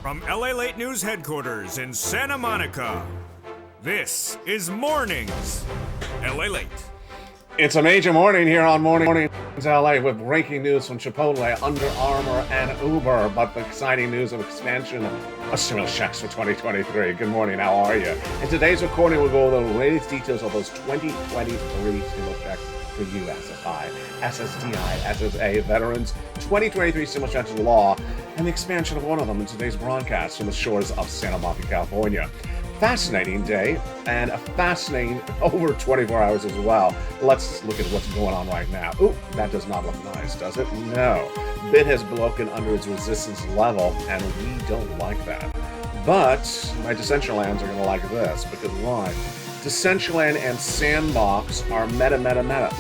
From LALATE News Headquarters in Santa Monica, this is Mornings LALATE. It's a major morning here on Mornings LA with breaking news from Chipotle, Under Armour, and Uber, but the exciting news of expansion of stimulus checks for 2023. Good morning, how are you? In today's recording, we'll go over the latest details of those 2023 stimulus checks for you, SSI, SSDI, SSA veterans, 2023 stimulus checks law, and the expansion of one of them in today's broadcast from the shores of Santa Monica, California. Fascinating day and a fascinating over 24 hours as well. Let's look at what's going on right now. Ooh, that does not look nice, does it? No. Bit has broken under its resistance level, and we don't like that. But my Decentralands are going to like this, because why? Decentraland and Sandbox are meta.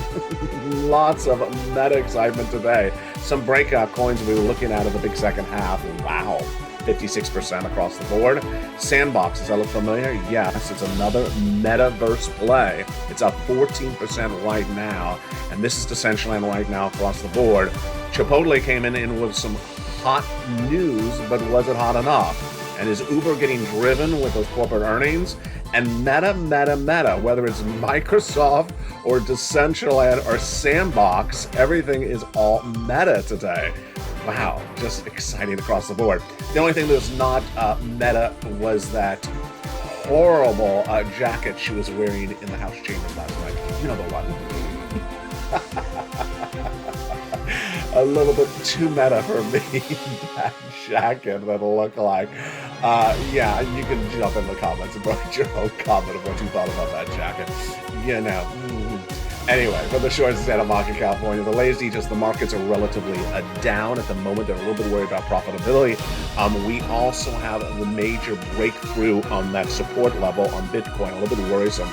Lots of meta excitement today. Some breakout coins we were looking at in the big second half. Wow. 56% across the board. Sandbox, does that look familiar? Yes, it's another metaverse play. It's up 14% right now, and this is Decentraland right now across the board. Chipotle came in with some hot news, but was it hot enough? And is Uber getting driven with those corporate earnings? And meta, whether it's Microsoft or Decentraland or Sandbox, everything is all meta today. Wow, just exciting across the board. The only thing that was not meta was that horrible jacket she was wearing in the House chambers last night. You know the one. A little bit too meta for me, that jacket that'll look like. Yeah, you can jump in the comments and write your own comment of what you thought about that jacket. You know. Anyway, from the shores of Santa Monica, California, the latest details, the markets are relatively down at the moment. They're a little bit worried about profitability. We also have the major breakthrough on that support level on Bitcoin, a little bit worrisome.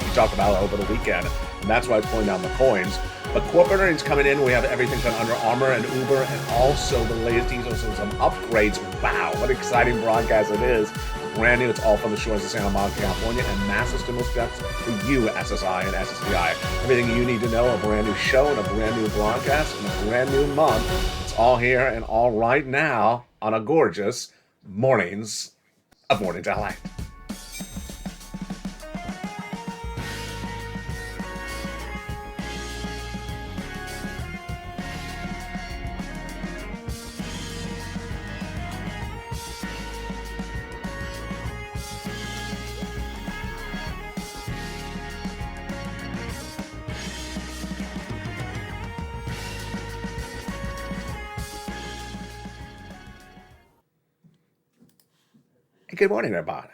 We talked about it over the weekend, and that's why it's pulling down the coins. But corporate earnings coming in, we have everything from Under Armour and Uber, and also the latest details of some upgrades. Wow, what an exciting broadcast it is. Brand new, it's all from the shores of Santa Monica, California, and massive stimulus checks for you, SSI and SSDI. Everything you need to know, a brand new show and a brand new broadcast and a brand new month. It's all here and all right now on a gorgeous Mornings of Mornings LA. Good morning, everybody.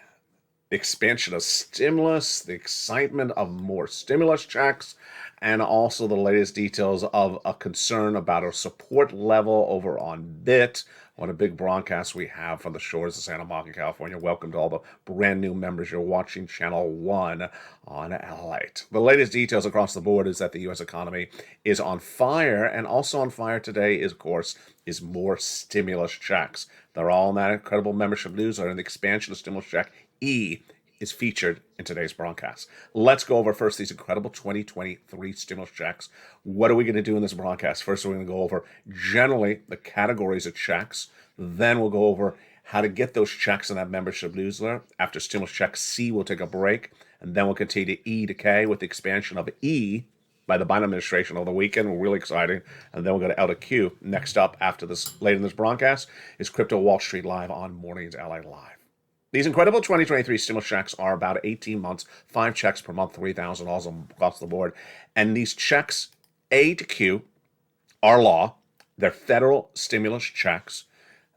The expansion of stimulus, the excitement of more stimulus checks, and also the latest details of a concern about a support level over on BIT. What a big broadcast we have from the shores of Santa Monica, California. Welcome to all the brand new members. You're watching Channel 1 on LALATE. The latest details across the board is that the U.S. economy is on fire, and also on fire today is, of course, is more stimulus checks. They're all in that incredible membership newsletter, and the expansion of stimulus check E is featured in today's broadcast. Let's go over first these incredible 2023 stimulus checks. What are we going to do in this broadcast? First, we're going to go over generally the categories of checks. Then we'll go over how to get those checks in that membership newsletter. After stimulus check C, we'll take a break, and then we'll continue to E to K with the expansion of E by the Biden administration over the weekend. We're really exciting. And then we'll go to L to Q. Next up after this, later in this broadcast, is Crypto Wall Street Live on Mornings LA Live. These incredible 2023 stimulus checks are about 18 months, 5 checks per month, $3,000 across the board. And these checks, A to Q, are law. They're federal stimulus checks.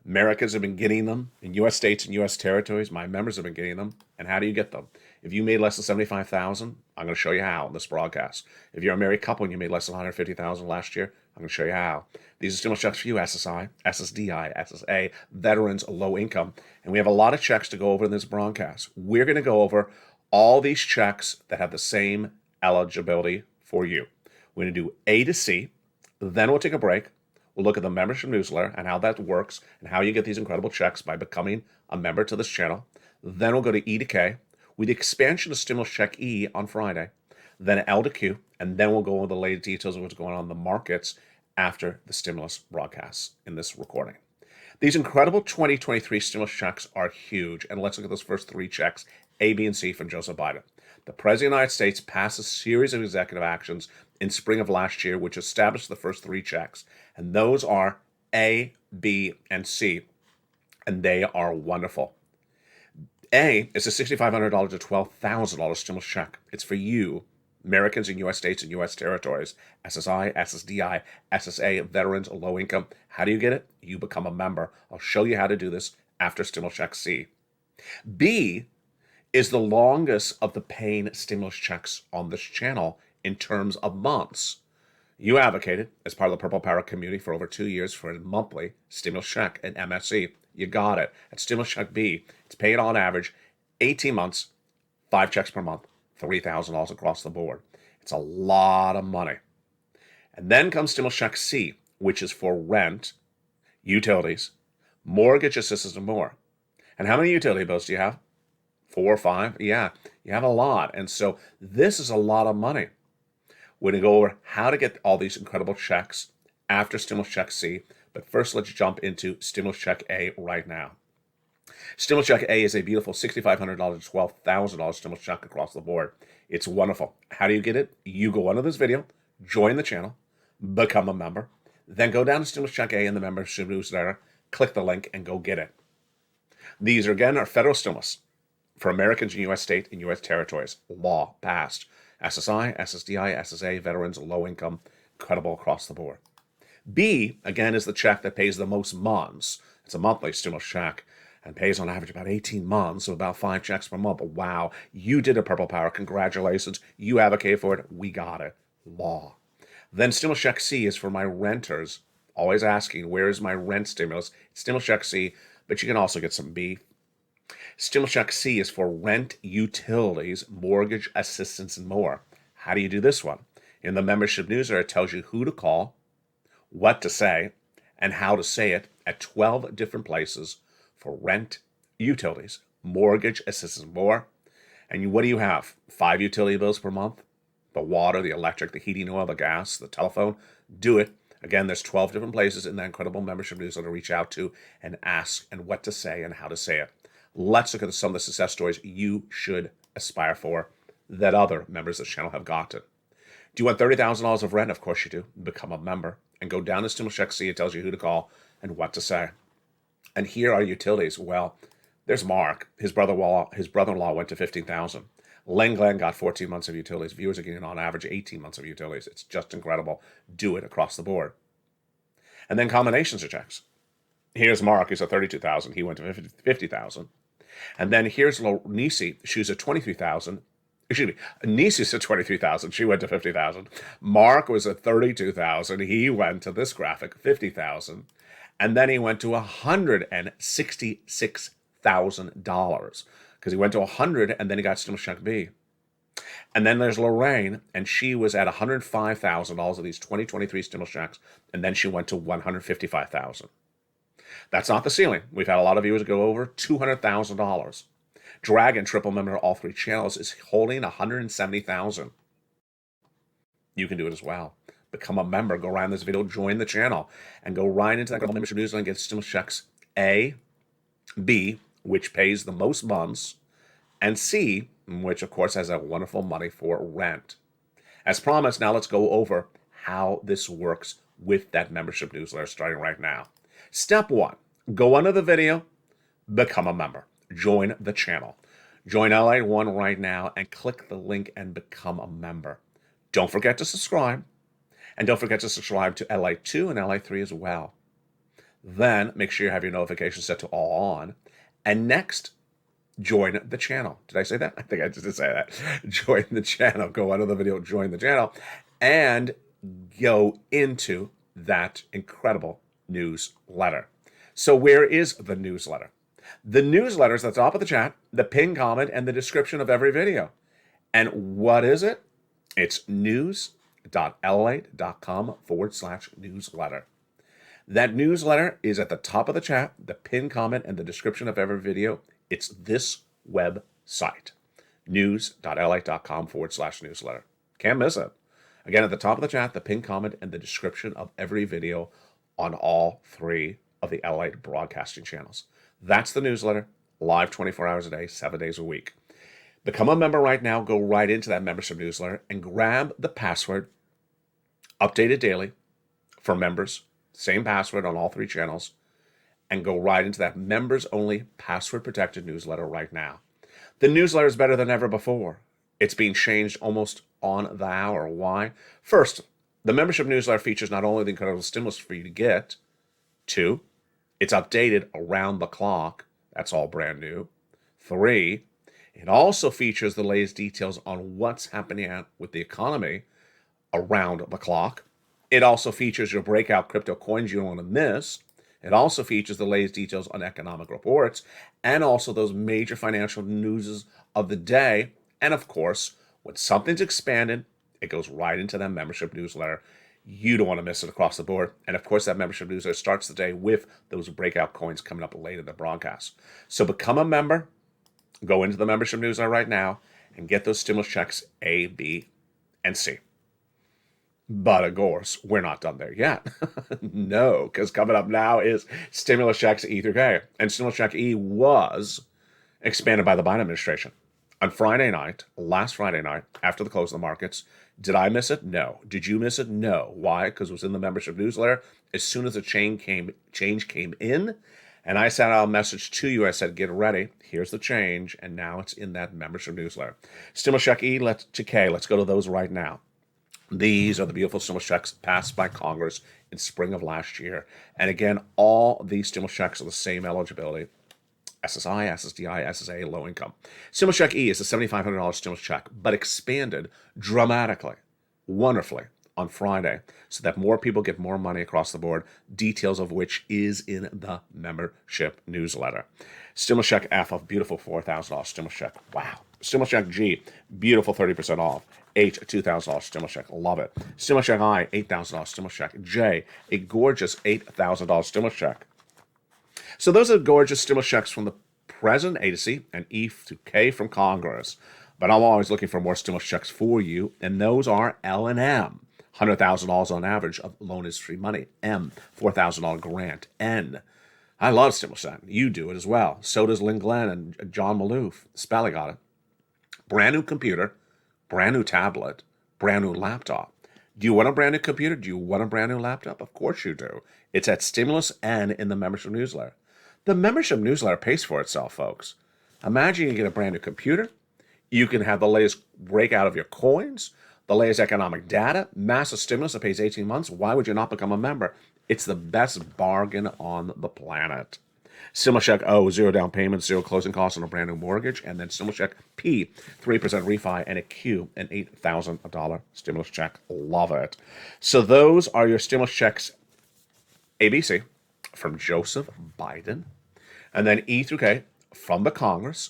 Americans have been getting them in U.S. states and U.S. territories. My members have been getting them. And how do you get them? If you made less than $75,000, I'm going to show you how in this broadcast. If you're a married couple and you made less than $150,000 last year, I'm going to show you how. These are stimulus checks for you, SSI, SSDI, SSA, veterans, low income. And we have a lot of checks to go over in this broadcast. We're going to go over all these checks that have the same eligibility for you. We're going to do A to C. Then we'll take a break. We'll look at the membership newsletter and how that works and how you get these incredible checks by becoming a member to this channel. Then we'll go to E to K with the expansion of stimulus check E on Friday. Then L to Q, and then we'll go over the latest details of what's going on in the markets after the stimulus broadcasts in this recording. These incredible 2023 stimulus checks are huge. And let's look at those first three checks, A, B, and C from Joseph Biden. The President of the United States passed a series of executive actions in spring of last year, which established the first three checks. And those are A, B, and C. And they are wonderful. A is a $6,500 to $12,000 stimulus check. It's for you, Americans in U.S. states and U.S. territories, SSI, SSDI, SSA, veterans, low income. How do you get it? You become a member. I'll show you how to do this after stimulus check C. B is the longest of the paying stimulus checks on this channel in terms of months. You advocated, as part of the Purple Power community for over 2 years, for a monthly stimulus check at MSC. You got it. At stimulus check B, it's paid on average 18 months, 5 checks per month, $3,000 across the board. It's a lot of money. And then comes stimulus check C, which is for rent, utilities, mortgage assistance, and more. And how many utility bills do you have? 4 or 5? Yeah, you have a lot. And so this is a lot of money. We're going to go over how to get all these incredible checks after stimulus check C. But first, let's jump into stimulus check A right now. Stimulus check A is a beautiful $6,500 to $12,000 stimulus check across the board. It's wonderful. How do you get it? You go under this video, join the channel, become a member, then go down to stimulus check A in the membership newsletter, click the link, and go get it. These, again, are federal stimulus for Americans in U.S. state and U.S. territories. Law passed. SSI, SSDI, SSA, veterans, low income, incredible across the board. B, again, is the check that pays the most months. It's a monthly stimulus check and pays on average about 18 months, so about 5 checks per month. Wow, you did a Purple Power. Congratulations. You advocate for it. We got it. Law. Then stimulus check C is for my renters. Always asking, where is my rent stimulus? It's stimulus check C, but you can also get some B. Stimulus check C is for rent, utilities, mortgage assistance, and more. How do you do this one? In the membership newsletter, it tells you who to call, what to say, and how to say it at 12 different places for rent, utilities, mortgage assistance, and more. And what do you have? 5 utility bills per month? The water, the electric, the heating oil, the gas, the telephone. Do it. Again, there's 12 different places in that incredible membership newsletter to reach out to and ask and what to say and how to say it. Let's look at some of the success stories you should aspire for that other members of this channel have gotten. Do you want $30,000 of rent? Of course you do. Become a member and go down to stimulus check C. It tells you who to call and what to say. And here are utilities. Well, there's Mark. His brother-in-law went to $15,000. Len Glenn got 14 months of utilities. Viewers are getting on average 18 months of utilities. It's just incredible. Do it across the board. And then combinations of checks. Here's Mark. He's at $32,000. He went to $50,000. And then here's Nisi. She's at $23,000. Excuse me. Nisi's at $23,000. She went to $50,000. Mark was at $32,000. He went to this graphic, $50,000. And then he went to $166,000 because he went to 100 and then he got stimulus check B. And then there's Lorraine, and she was at $105,000 of these 2023 stimulus checks, and then she went to $155,000. That's not the ceiling. We've had a lot of viewers go over $200,000. Dragon, triple member of all 3 channels, is holding $170,000. You can do it as well. Become a member. Go around this video, join the channel, and go right into that membership newsletter and get stimulus checks A, B, which pays the most months, and C, which of course has that wonderful money for rent. As promised, now let's go over how this works with that membership newsletter starting right now. Step 1, go under the video, become a member. Join the channel. Join LALATE 1 right now and click the link and become a member. Don't forget to subscribe. And don't forget to subscribe to LALATE 2 and LALATE 3 as well. Then make sure you have your notifications set to all on. And next, join the channel. Did I say that? I think I just did say that. Join the channel. Go under the video, join the channel, and go into that incredible newsletter. So where is the newsletter? The newsletter is at the top of the chat, the pinned comment, and the description of every video. And what is it? It's news.lalate.com/newsletter. That newsletter is at the top of the chat, the pinned comment, and the description of every video. It's this website, news.lalate.com/newsletter. Can't miss it. Again, at the top of the chat, the pinned comment, and the description of every video on all 3 of the LALATE broadcasting channels. That's the newsletter, live 24 hours a day, 7 days a week. Become a member right now. Go right into that membership newsletter and grab the password, updated daily for members, same password on all 3 channels, and go right into that members-only password-protected newsletter right now. The newsletter is better than ever before. It's being changed almost on the hour. Why? First, the membership newsletter features not only the incredible stimulus for you to get, 2, it's updated around the clock. That's all brand new. 3, it also features the latest details on what's happening with the economy around the clock. It also features your breakout crypto coins you don't want to miss. It also features the latest details on economic reports and also those major financial news of the day. And of course, when something's expanded, it goes right into that membership newsletter. You don't want to miss it across the board. And of course, that membership newsletter starts the day with those breakout coins coming up late in the broadcast. So become a member. Go into the membership newsletter right now and get those stimulus checks A, B, and C. But of course, we're not done there yet. No, because coming up now is stimulus checks E through K. And stimulus check E was expanded by the Biden administration. On Friday night, last Friday night, after the close of the markets, did I miss it? No. Did you miss it? No. Why? Because it was in the membership newsletter. As soon as the change came in, and I sent out a message to you, I said, get ready. Here's the change. And now it's in that membership newsletter. Stimulus check E to K. Let's go to those right now. These are the beautiful stimulus checks passed by Congress in spring of last year. And again, all these stimulus checks are the same eligibility. SSI, SSDI, SSA, low income. Stimulus check E is a $7,500 stimulus check, but expanded dramatically, wonderfully on Friday so that more people get more money across the board, details of which is in the membership newsletter. Stimulus check F, a beautiful $4,000 stimulus check. Wow. Stimulus check G, beautiful 30% off. H, a $2,000 stimulus check. Love it. Stimulus check I, $8,000 stimulus check. J, a gorgeous $8,000 stimulus check. So those are gorgeous stimulus checks from the President agency and E to K from Congress. But I'm always looking for more stimulus checks for you, and those are L and M. $100,000 on average of loan is free money. M, $4,000 grant. N, I love stimulus check. You do it as well. So does Lynn Glenn and John Maloof. Spelling got it. Brand new computer, brand new tablet, brand new laptop. Do you want a brand new computer? Do you want a brand new laptop? Of course you do. It's at Stimulus N in the membership newsletter. The membership newsletter pays for itself, folks. Imagine you get a brand new computer. You can have the latest breakout of your coins, the latest economic data, massive stimulus that pays 18 months. Why would you not become a member? It's the best bargain on the planet. Stimulus check O, 0 down payment, 0 closing costs on a brand new mortgage. And then stimulus check P, 3% refi, and a Q, an $8,000 stimulus check. Love it. So those are your stimulus checks ABC from Joseph Biden. And then E through K from the Congress.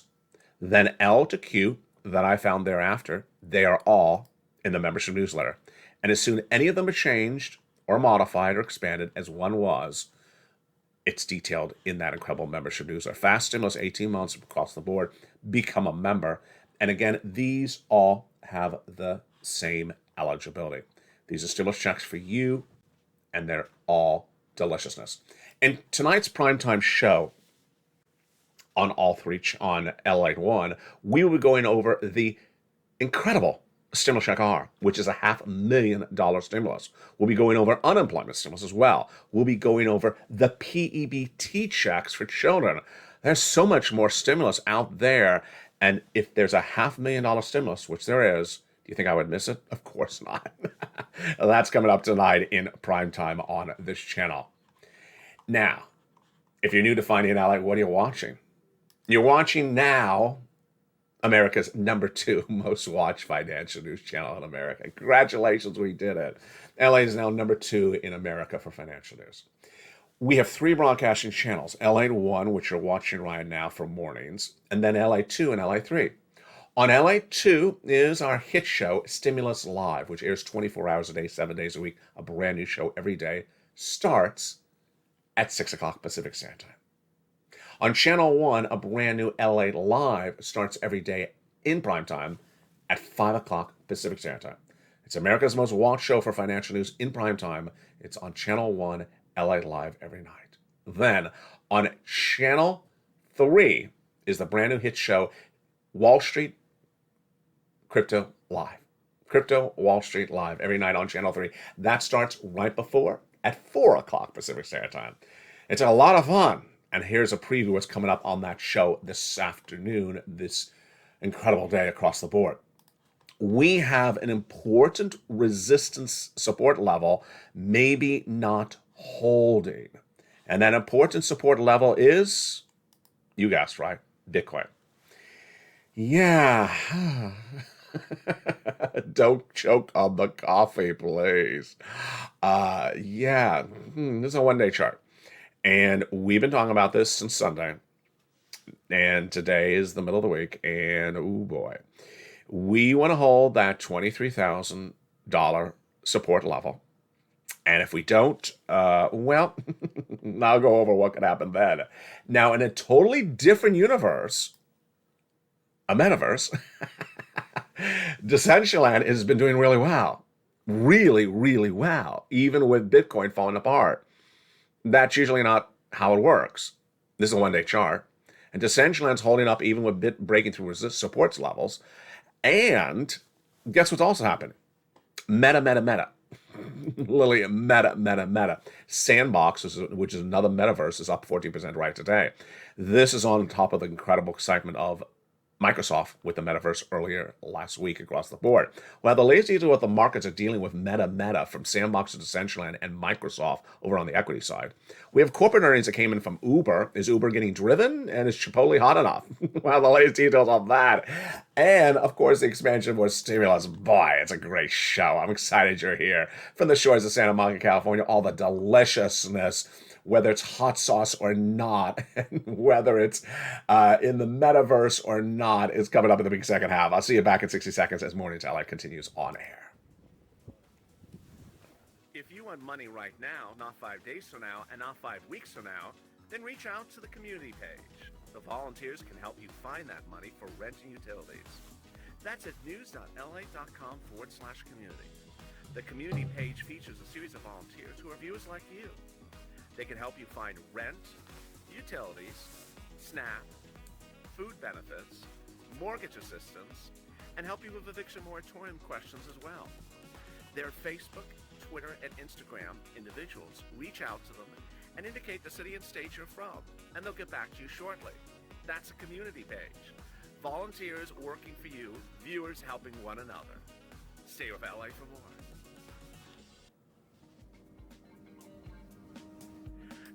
Then L to Q that I found thereafter. They are all in the membership newsletter. And as soon as any of them are changed or modified or expanded as one was, it's detailed in that incredible membership newsletter. Fast stimulus, 18 months across the board. Become a member. And again, these all have the same eligibility. These are stimulus checks for you, and they're all deliciousness. In tonight's primetime show on all 3, on LALATE 1, we will be going over the incredible Stimulus Check R, which is a $500,000 stimulus. We'll be going over unemployment stimulus as well. We'll be going over the PEBT checks for children. There's so much more stimulus out there. And if there's a $500,000 stimulus, which there is, do you think I would miss it? Of course not. That's coming up tonight in primetime on this channel. Now, if you're new to Finding Out, what are you watching? You're watching now America's #2 most watched financial news channel in America. Congratulations, we did it. LA is now #2 in America for financial news. We have 3 broadcasting channels, LA 1, which you're watching right now for mornings, and then LA 2 and LA 3. On LA 2 is our hit show, Stimulus Live, which airs 24 hours a day, 7 days a week. A brand new show every day. Starts at 6 o'clock Pacific Standard Time. On Channel 1, a brand new LA Live starts every day in prime time at 5 o'clock Pacific Standard Time. It's America's most watched show for financial news in prime time. It's on Channel 1, LA Live every night. Then on Channel 3 is the brand new hit show, Wall Street Crypto Live. Crypto Wall Street Live every night on Channel 3. That starts right before at 4 o'clock Pacific Standard Time. It's a lot of fun. And here's a preview of what's coming up on that show this afternoon, this incredible day across the board. We have an important resistance support level, maybe not holding. And that important support level is, you guessed right, Bitcoin. Yeah. Don't choke on the coffee, please. This is a one-day chart. And we've been talking about this since Sunday. And today is the middle of the week. And, oh boy. We want to hold that $23,000 support level. And if we don't, well, I'll go over what could happen then. Now, in a totally different universe, a metaverse, Decentraland has been doing really well. Really, really well. Even with Bitcoin falling apart. That's usually not how it works. This is a one-day chart. And Decentraland's holding up even with Bit breaking through supports levels. And guess what's also happening? Meta. Literally meta. Sandbox, which is another metaverse, is up 14% right today. This is on top of the incredible excitement of Microsoft with the metaverse earlier last week across the board. Well, the latest detail what the markets are dealing with meta from Sandbox to Decentraland and Microsoft over on the equity side. We have corporate earnings that came in from Uber. Is Uber getting driven? And is Chipotle hot enough? Well, the latest details on that. And, of course, the expansion was stimulus. Boy, it's a great show. I'm excited you're here. From the shores of Santa Monica, California, all the deliciousness, whether it's hot sauce or not, and whether it's in the metaverse or not, is coming up in the big second half. I'll see you back in 60 seconds as Mornings LA continues on air. If you want money right now, not 5 days from now, and not 5 weeks from now, then reach out to the community page. The volunteers can help you find that money for rent and utilities. That's at news.la.com/community. The community page features a series of volunteers who are viewers like you. They can help you find rent, utilities, SNAP, food benefits, mortgage assistance, and help you with eviction moratorium questions as well. Their Facebook, Twitter, and Instagram individuals reach out to them and indicate the city and state you're from, and they'll get back to you shortly. That's a community page. Volunteers working for you, viewers helping one another. Stay with LA for more.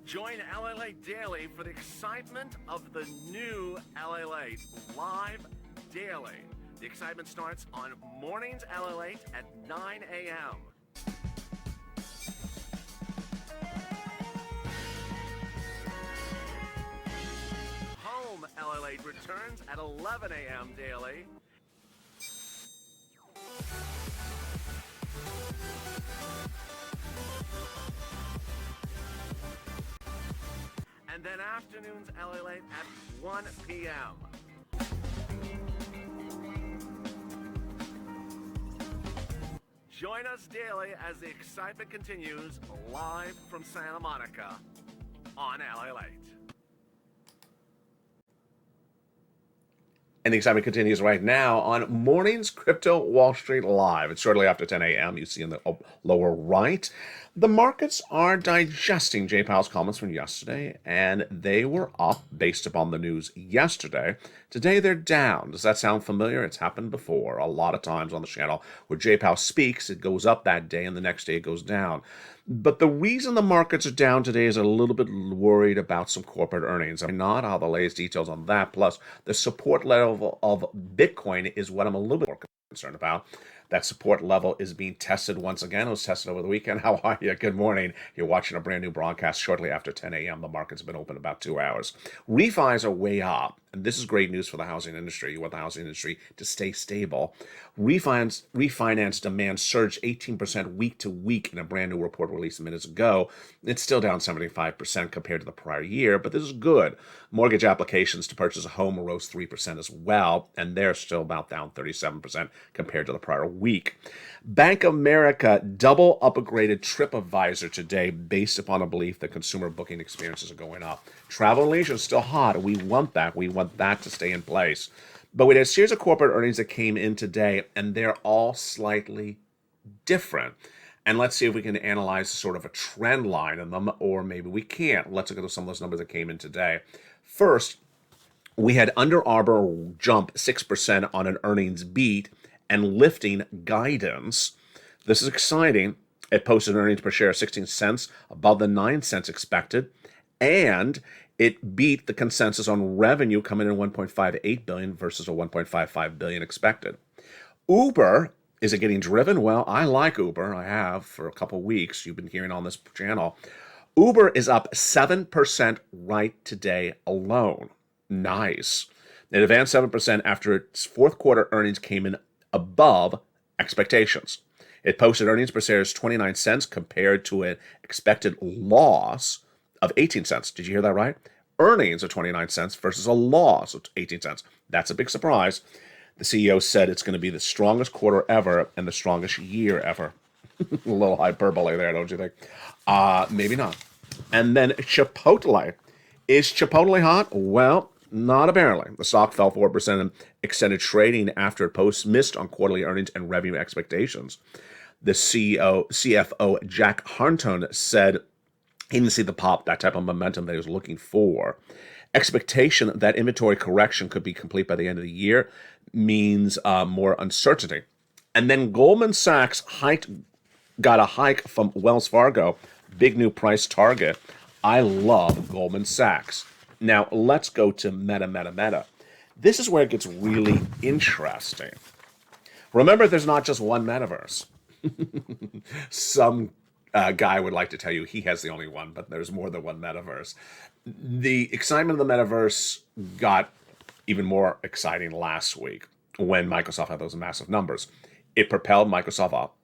Join LALATE Daily for the excitement of the new LALATE Live Daily. The excitement starts on Mornings LALATE at 9 a.m. Home LALATE returns at 11 a.m. daily. And then afternoons LALATE at 1 p.m. Join us daily as the excitement continues live from Santa Monica on LALATE. And the excitement continues right now on Mornings Crypto Wall Street Live. It's shortly after 10 a.m. You see in the lower right. The markets are digesting Jay Powell's comments from yesterday, and they were up based upon the news yesterday. Today they're down. Does that sound familiar? It's happened before a lot of times on the channel where Jay Powell speaks, it goes up that day, and the next day it goes down. But the reason the markets are down today is a little bit worried about some corporate earnings. I'm not all the latest details on that. Plus, the support level of Bitcoin is what I'm a little bit more concerned about. That support level is being tested once again. It was tested over the weekend. How are you? Good morning. You're watching a brand new broadcast shortly after 10 a.m. The market's been open about 2 hours. Refis are way up. And this is great news for the housing industry. You want the housing industry to stay stable. Refinance demand surged 18% week to week in a brand new report released minutes ago. It's still down 75% compared to the prior year, but this is good. Mortgage applications to purchase a home rose 3% as well, and they're still about down 37% compared to the prior week. Bank of America double upgraded TripAdvisor today based upon a belief that consumer booking experiences are going up. Travel and leisure is still hot. We want that. We want that to stay in place. But we had a series of corporate earnings that came in today, and they're all slightly different. And let's see if we can analyze sort of a trend line in them, or maybe we can't. Let's look at some of those numbers that came in today. First, we had Under Armour jump 6% on an earnings beat and lifting guidance. This is exciting. It posted earnings per share of 16 cents above the 9 cents expected, and it beat the consensus on revenue coming in at 1.58 billion versus a 1.55 billion expected. Uber, is it getting driven? Well, I like Uber. I have for a couple weeks. You've been hearing on this channel. Uber is up 7% right today alone. Nice. It advanced 7% after its fourth quarter earnings came in above expectations. It posted earnings per share as 29 cents compared to an expected loss of 18 cents. Did you hear that right? Earnings of 29 cents versus a loss of 18 cents. That's a big surprise. The CEO said it's going to be the strongest quarter ever and the strongest year ever. A little hyperbole there, don't you think? Maybe not. And then Chipotle. Is Chipotle hot? Well, not apparently. The stock fell 4% and extended trading after it missed on quarterly earnings and revenue expectations. The CFO, Jack Hartung, said he didn't see the pop, that type of momentum that he was looking for. Expectation that inventory correction could be complete by the end of the year means more uncertainty. And then Goldman Sachs got a hike from Wells Fargo, big new price target. I love Goldman Sachs. Now, let's go to Meta. This is where it gets really interesting. Remember, there's not just one metaverse. Some guy would like to tell you he has the only one, but there's more than one metaverse. The excitement of the metaverse got even more exciting last week when Microsoft had those massive numbers. It propelled Microsoft up,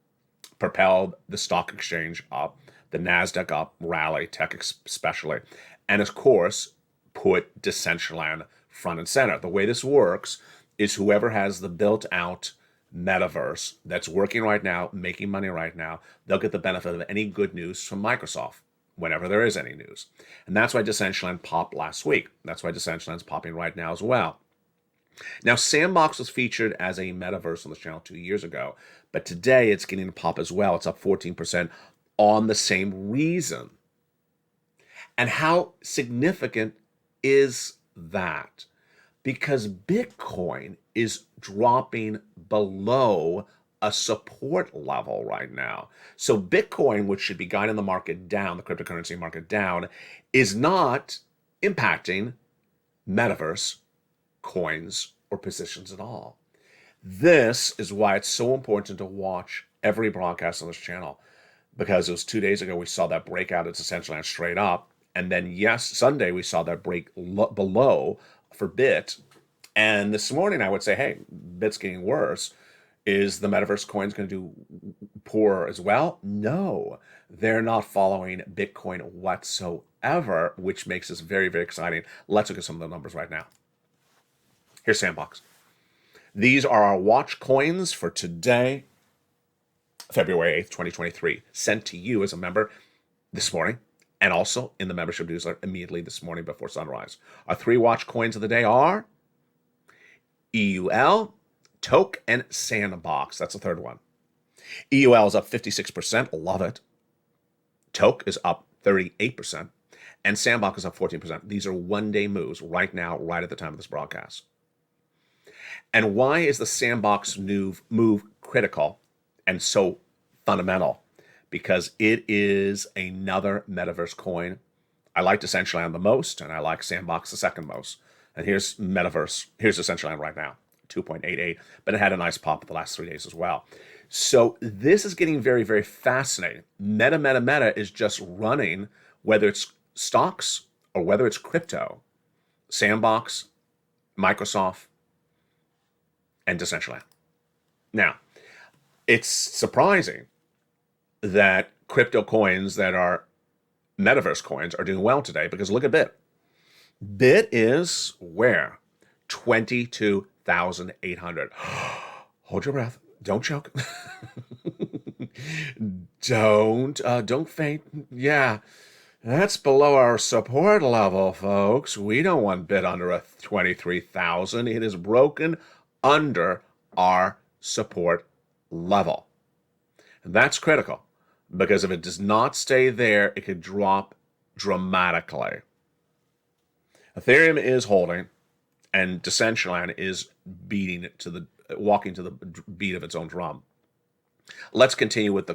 propelled the stock exchange up, the NASDAQ up, rally, tech especially, and of course, put Decentraland front and center. The way this works is whoever has the built-out metaverse that's working right now, making money right now, they'll get the benefit of any good news from Microsoft whenever there is any news. And that's why Decentraland popped last week. That's why Decentraland's popping right now as well. Now, Sandbox was featured as a metaverse on this channel 2 years ago, but today it's getting a pop as well. It's up 14% on the same reason. And how significant is that? Because Bitcoin is dropping below a support level right now. So Bitcoin, which should be guiding the market down, the cryptocurrency market down, is not impacting metaverse coins or positions at all. This is why it's so important to watch every broadcast on this channel, because it was 2 days ago we saw that breakout at Decentraland straight up, and then Sunday we saw that break below for Bit, and this morning I would say, hey, Bit's getting worse. Is the metaverse coins going to do poor as well? No, they're not following Bitcoin whatsoever, which makes this very, very exciting. Let's look at some of the numbers right now. Here's Sandbox. These are our watch coins for today, February 8th, 2023, sent to you as a member this morning and also in the membership newsletter immediately this morning before sunrise. Our three watch coins of the day are EUL, Toke, and Sandbox. That's the third one. EUL is up 56%. Love it. Toke is up 38%. And Sandbox is up 14%. These are one-day moves right now, right at the time of this broadcast. And why is the Sandbox move critical and so fundamental? Because it is another metaverse coin. I like Decentraland the most, and I like Sandbox the second most. And here's metaverse. Here's Decentraland right now, 2.88. But it had a nice pop the last 3 days as well. So this is getting very, very fascinating. Meta is just running, whether it's stocks or whether it's crypto, Sandbox, Microsoft, and Decentraland. Now, it's surprising that crypto coins that are metaverse coins are doing well today, because look at Bit. Bit is where? 22,800. Hold your breath. Don't choke. Don't faint. Yeah, that's below our support level, folks. We don't want bid under a 23,000. It is broken under our support level. And that's critical because if it does not stay there, it could drop dramatically. Ethereum is holding, and Decentraland is walking to the beat of its own drum. Let's continue with the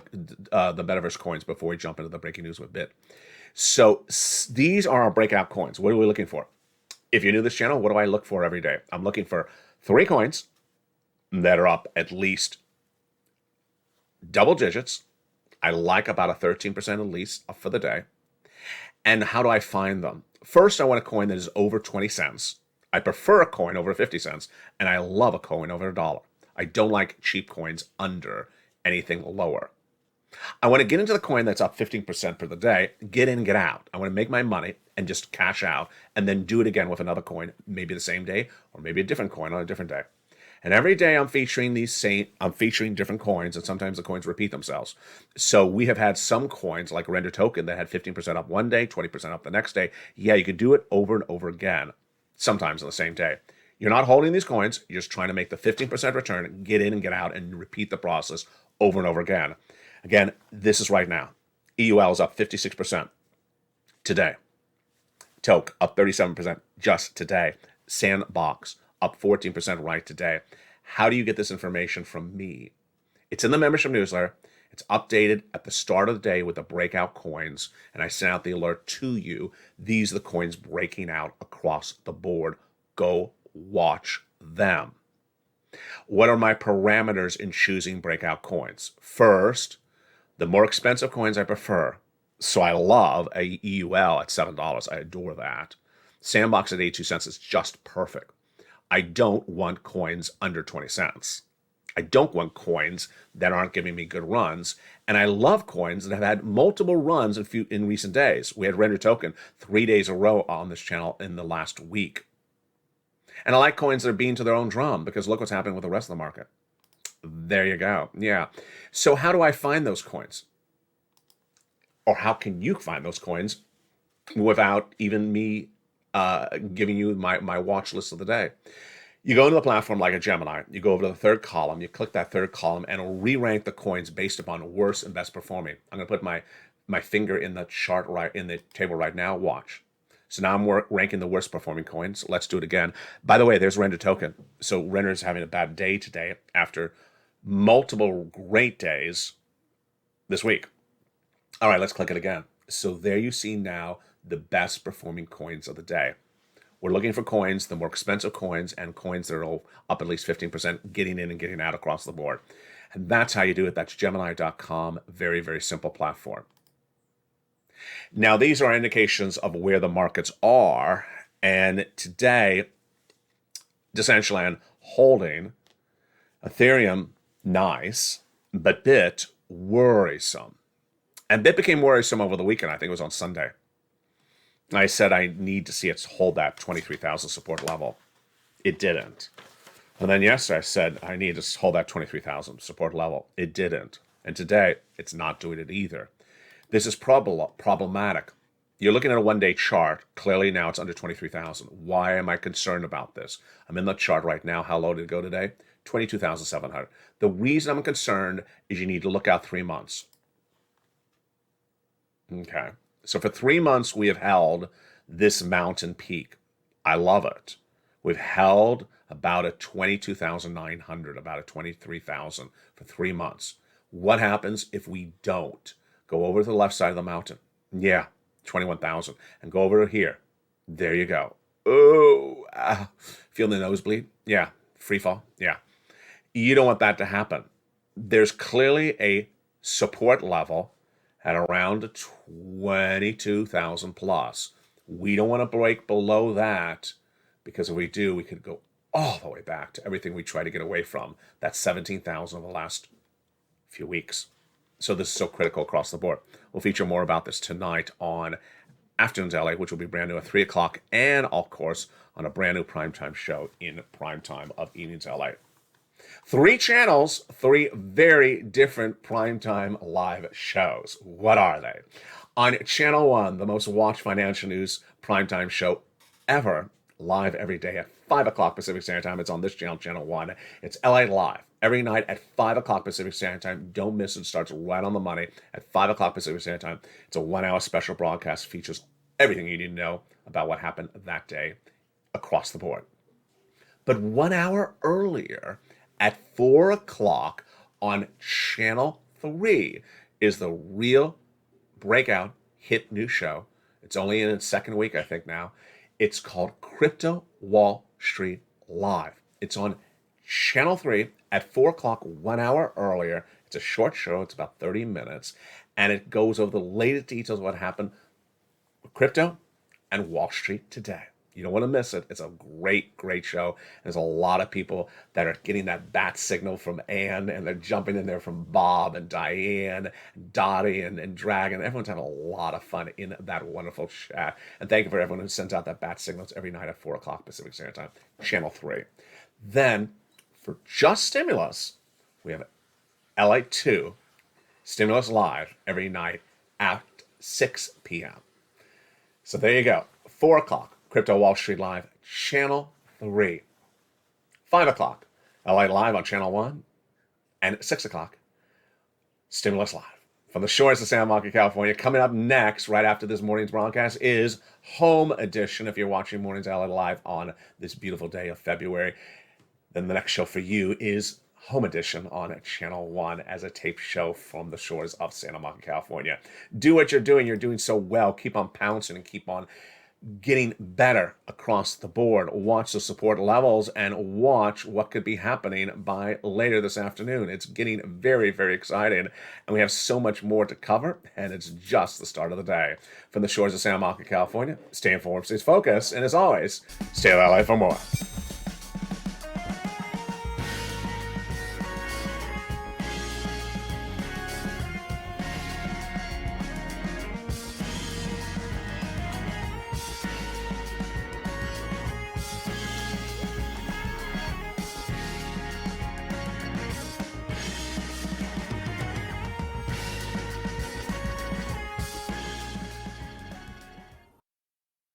metaverse coins before we jump into the breaking news with Bit. So these are our breakout coins. What are we looking for? If you're new to this channel, what do I look for every day? I'm looking for 3 coins that are up at least double digits. I like about a 13% at least up for the day. And how do I find them? First, I want a coin that is over 20 cents. I prefer a coin over 50 cents, and I love a coin over $1. I don't like cheap coins under anything lower. I want to get into the coin that's up 15% for the day, get in, get out. I want to make my money and just cash out and then do it again with another coin, maybe the same day or maybe a different coin on a different day. And every day I'm featuring different coins, and sometimes the coins repeat themselves. So we have had some coins like Render Token that had 15% up one day, 20% up the next day. Yeah, you could do it over and over again, sometimes on the same day. You're not holding these coins. You're just trying to make the 15% return, get in and get out, and repeat the process over and over again. Again, this is right now. EUL is up 56% today. Toke up 37% just today. Sandbox up 14% right today. How do you get this information from me? It's in the membership newsletter. It's updated at the start of the day with the breakout coins, and I sent out the alert to you. These are the coins breaking out across the board. Go watch them. What are my parameters in choosing breakout coins? First, the more expensive coins I prefer. So I love a EUL at $7. I adore that. Sandbox at 82 cents is just perfect. I don't want coins under 20 cents. I don't want coins that aren't giving me good runs. And I love coins that have had multiple runs in recent days. We had Render Token 3 days in a row on this channel in the last week. And I like coins that are beating to their own drum because look what's happening with the rest of the market. There you go. Yeah. So how do I find those coins? Or how can you find those coins without even me giving you my watch list of the day? You go into the platform like a Gemini, you go over to the third column, you click that third column, and it'll re-rank the coins based upon worst and best performing. I'm going to put my finger in the chart right in the table right now. Watch. So now I'm ranking the worst performing coins. Let's do it again. By the way, there's Render Token. So Render is having a bad day today after multiple great days this week. All right, let's click it again. So there you see now the best performing coins of the day. We're looking for coins, the more expensive coins, and coins that are up at least 15%, getting in and getting out across the board. And that's how you do it. That's Gemini.com. Very, very simple platform. Now, these are indications of where the markets are. And today, Decentraland holding, Ethereum, nice, but Bit, worrisome. And Bit became worrisome over the weekend. I think it was on Sunday. I said I need to see it hold that 23,000 support level. It didn't. And then yesterday I said I need to hold that 23,000 support level. It didn't. And today it's not doing it either. This is problematic. You're looking at a one-day chart. Clearly now it's under 23,000. Why am I concerned about this? I'm in the chart right now. How low did it go today? 22,700. The reason I'm concerned is you need to look out 3 months. Okay. So for 3 months, we have held this mountain peak. I love it. We've held about a 22,900, about a 23,000 for 3 months. What happens if we don't? Go over to the left side of the mountain. Yeah, 21,000. And go over to here. There you go. Oh, feel the nosebleed? Yeah. Free fall? Yeah. You don't want that to happen. There's clearly a support level at around 22,000 plus. We don't want to break below that because if we do, we could go all the way back to everything we try to get away from. That's 17,000 over the last few weeks. So this is so critical across the board. We'll feature more about this tonight on Afternoons LA, which will be brand new at 3 o'clock, and of course on a brand new primetime show in primetime of Evenings LA. 3 channels, 3 very different primetime live shows. What are they? On Channel 1, the most watched financial news primetime show ever, live every day at 5 o'clock Pacific Standard Time. It's on this channel, Channel 1. It's LA Live. Every night at 5 o'clock Pacific Standard Time. Don't miss it. It starts right on the money at 5 o'clock Pacific Standard Time. It's a 1-hour special broadcast. Features everything you need to know about what happened that day across the board. But 1 hour earlier, at 4 o'clock on Channel 3, is the real breakout hit new show. It's only in its second week, I think, now. It's called Crypto Wall Street Live. It's on Channel 3 at 4 o'clock, 1 hour earlier. It's a short show. It's about 30 minutes. And it goes over the latest details of what happened with crypto and Wall Street today. You don't want to miss it. It's a great, great show. There's a lot of people that are getting that bat signal from Ann, and they're jumping in there from Bob and Diane, Dottie, and Dragon. Everyone's having a lot of fun in that wonderful chat. And thank you for everyone who sends out that bat signals every night at 4 o'clock Pacific Standard Time, Channel 3. Then, for just Stimulus, we have LA2, Stimulus Live, every night at 6 p.m. So there you go. 4 o'clock. Crypto Wall Street Live, Channel 3. 5 o'clock, LA Live on Channel 1. And at 6 o'clock, Stimulus Live. From the shores of Santa Monica, California. Coming up next, right after this morning's broadcast, is Home Edition. If you're watching Mornings LA Live on this beautiful day of February, then the next show for you is Home Edition on Channel 1 as a tape show from the shores of Santa Monica, California. Do what you're doing. You're doing so well. Keep on pouncing and keep on getting better across the board. Watch the support levels and watch what could be happening by later this afternoon. It's getting very, very exciting, and we have so much more to cover, and it's just the start of the day. From the shores of Santa Monica, California, stay informed, stay focused, and as always, stay LA for more.